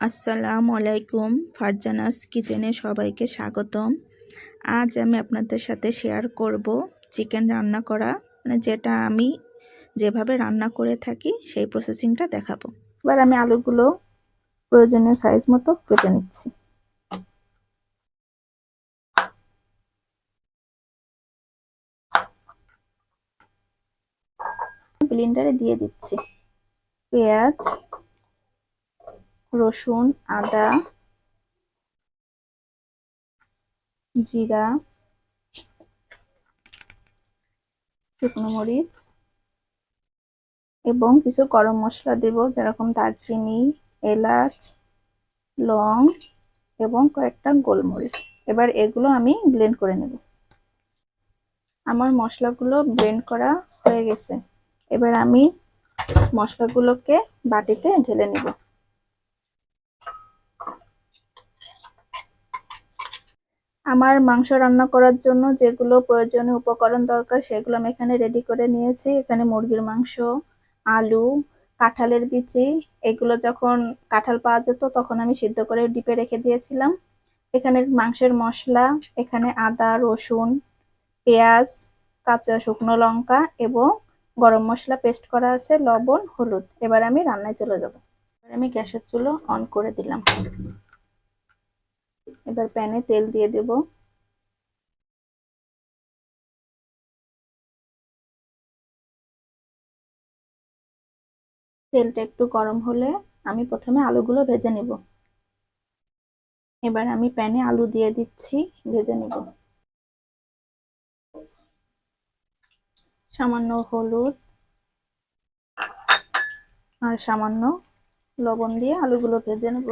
আসসালামু আলাইকুম। ফারজানাস কিচেনে সবাইকে স্বাগতম। আজ আমি আপনাদের সাথে শেয়ার করব চিকেন রান্না করা, যেটা আমি যেভাবে রান্না করে থাকি সেই প্রসেসিংটা দেখাবো। এবার আমি আলুগুলো প্রয়োজনীয় সাইজ মতো কেটে নিচ্ছি। ব্লেন্ডারে দিয়ে দিচ্ছি পেঁয়াজ, রসুন, আদা, জিরা, শুকনো মরিচ এবং কিছু গরম মশলা দেব, যেরকম দারচিনি, এলাচ, লং এবং কয়েকটা গোলমরিচ। এবার এগুলো আমি ব্লেন্ড করে নেব। আমার মশলাগুলো ব্লেন্ড করা হয়ে গেছে। এবার আমি মশলাগুলোকে বাটিতে ঢেলে নেব। আমার মাংস রান্না করার জন্য যেগুলো প্রয়োজনীয় উপকরণ দরকার সেগুলো আমি এখানে রেডি করে নিয়েছি। এখানে মুরগির মাংস, আলু, কাঁঠালের বিচি, এগুলো যখন কাঁঠাল পাওয়া যেত তখন আমি সিদ্ধ করে ডিপে রেখে দিয়েছিলাম। এখানে মাংসের মশলা, এখানে আদা, রসুন, পেঁয়াজ, কাঁচা শুকনো লঙ্কা এবং গরম মশলা পেস্ট করা আছে, লবণ, হলুদ। এবার আমি রান্নায় চলে যাব। এবার আমি গ্যাসের চুলো অন করে দিলাম। এবার প্যানে তেল দিয়ে দেব। তেলটা একটু গরম হলে আমি প্রথমে আলুগুলো ভেজে নেব। এবার আমি প্যানে আলু দিয়ে দিচ্ছি, ভেজে নেব। সামান্য হলুদ আর সামান্য লবণ দিয়ে আলুগুলো ভেজে নেব।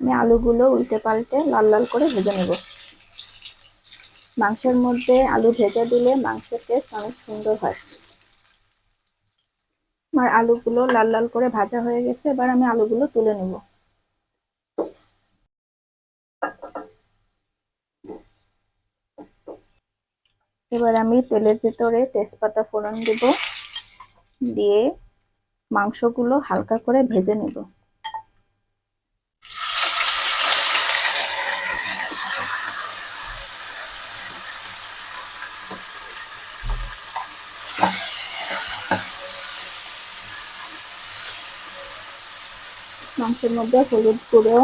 আমি আলুগুলো উল্টে পাল্টে লাল লাল করে ভেজে নেব। মাংসের মধ্যে আলু ভেজে দিলে মাংসের টেস্ট অনেক সুন্দর হয়। আমার আলুগুলো লাল লাল করে ভাজা হয়ে গেছে। এবার আমি আলুগুলো তুলে নেব। এবার আমি তেলের ভিতরে তেজপাতা ফোড়ন দেব, দিয়ে মাংসগুলো হালকা করে ভেজে নেব। মাংসের মধ্যে হলুদ গুঁড়ো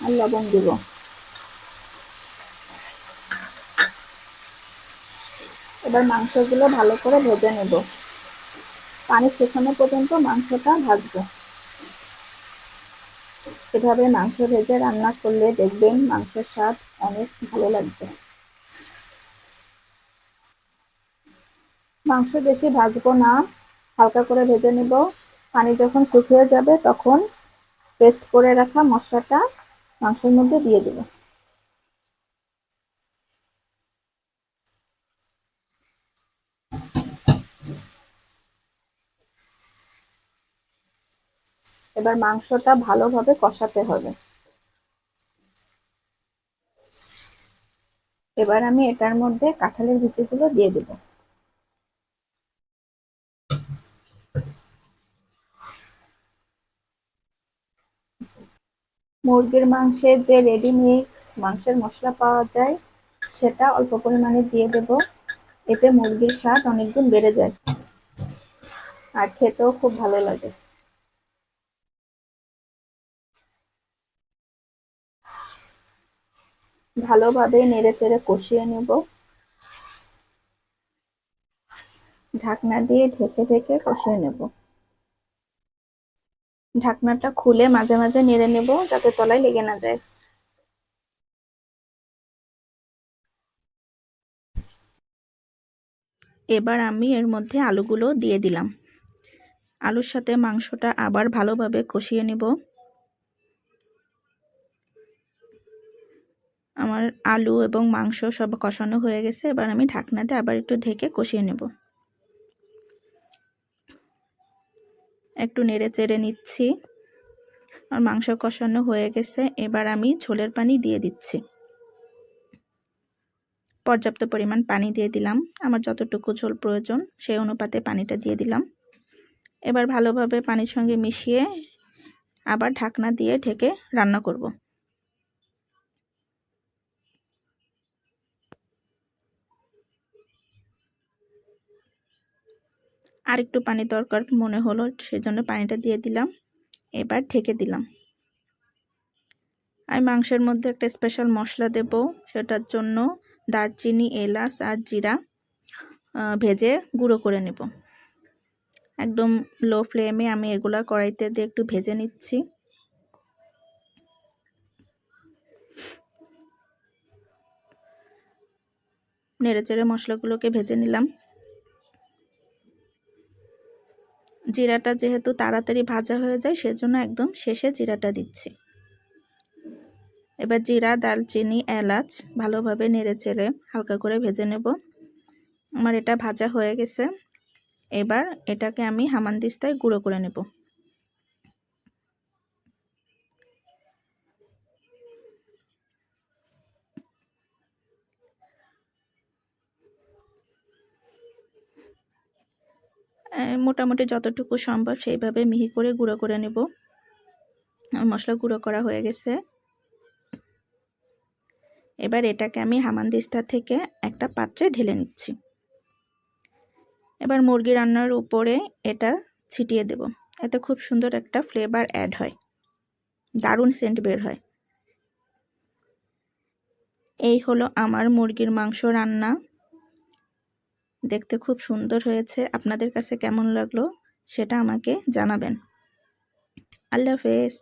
আর লবণ দিব। এবার মাংসগুলো ভালো করে ভেজে নেব। পানি শুকানো পর্যন্ত মাংসটা ভাজবো। এভাবে মাংস ভেজে রান্না করলে দেখবেন মাংসের স্বাদ অনেক ভালো লাগবে। মাংস বেশি ভাজবো না, হালকা করে ভেজে নেব। পানি যখন শুকিয়ে যাবে তখন পেস্ট করে রাখা মশলাটা মাংসের মধ্যে দিয়ে দেব। এবার মাংসটা ভালোভাবে কষাতে হবে। এবার আমি এটার মধ্যে কাঁঠালের বিচিগুলো দিয়ে দেব। মুরগির মাংসের যে রেডি মিক্স মাংসের মশলা পাওয়া যায় সেটা অল্প পরিমাণে দিয়ে দেব। এতে মুরগির স্বাদ অনেক গুণ বেড়ে যায় আর খেতেও খুব ভালো লাগে। ভালোভাবে নেড়ে চেড়ে কষিয়ে নেব। ঢাকনা দিয়ে ঢেকে ঢেকে কষিয়ে নেব। ঢাকনাটা খুলে মাঝে মাঝে নেড়ে নেব যাতে তলায় লেগে না যায়। এবার আমি এর মধ্যে আলুগুলো দিয়ে দিলাম। আলুর সাথে মাংসটা আবার ভালোভাবে কষিয়ে নেব। আমার আলু এবং মাংস সব কষানো হয়ে গেছে। এবার আমি ঢাকনাতে আবার একটু ঢেকে কষিয়ে নেব। একটু নেড়ে চেড়ে নিচ্ছি। আর মাংস কষানো হয়ে গেছে, এবার আমি ঝোলের পানি দিয়ে দিচ্ছি। পর্যাপ্ত পরিমাণ পানি দিয়ে দিলাম, আমার যতটুকু ঝোল প্রয়োজন সেই অনুপাতে পানিটা দিয়ে দিলাম। এবার ভালোভাবে পানির সঙ্গে মিশিয়ে আবার ঢাকনা দিয়ে ঢেকে রান্না করব। আর একটু পানি দরকার মনে হলো, সেজন্য পানিটা দিয়ে দিলাম। এবার ঢেকে দিলাম। আমি মাংসের মধ্যে একটা স্পেশাল মশলা দেব, সেটার জন্য দারচিনি, এলাচ আর জিরা ভেজে গুঁড়ো করে নেব। একদম লো ফ্লেমে আমি এগুলা কড়াইতে দিয়ে একটু ভেজে নিচ্ছি। নেড়েচেড়ে মশলাগুলোকে ভেজে নিলাম। জিরাটা যেহেতু তাড়াতাড়ি ভাজা হয়ে যায়, সেজন্য একদম শেষে জিরাটা দিচ্ছি। এবার জিরা, দারচিনি, এলাচ ভালোভাবে নেড়েচেড়ে হালকা করে ভেজে নেব। আমার এটা ভাজা হয়ে গেছে। এবার এটাকে আমি হামানদিস্তায় গুঁড়ো করে নেব। মোটামুটি যতটুকু সম্ভব সেইভাবে মিহি করে গুঁড়ো করে নেব। মশলা গুঁড়ো করা হয়ে গেছে। এবার এটাকে আমি হামানদিস্তা থেকে একটা পাত্রে ঢেলে নিচ্ছি। এবার মুরগি রান্নার উপরে এটা ছিটিয়ে দেব। এতে খুব সুন্দর একটা ফ্লেভার অ্যাড হয়, দারুণ সেন্ট বের হয়। এই হলো আমার মুরগির মাংস রান্না। দেখতে খুব সুন্দর হয়েছে। আপনাদের কাছে কেমন লাগলো সেটা আমাকে জানাবেন। আল্লাহ হাফেজ।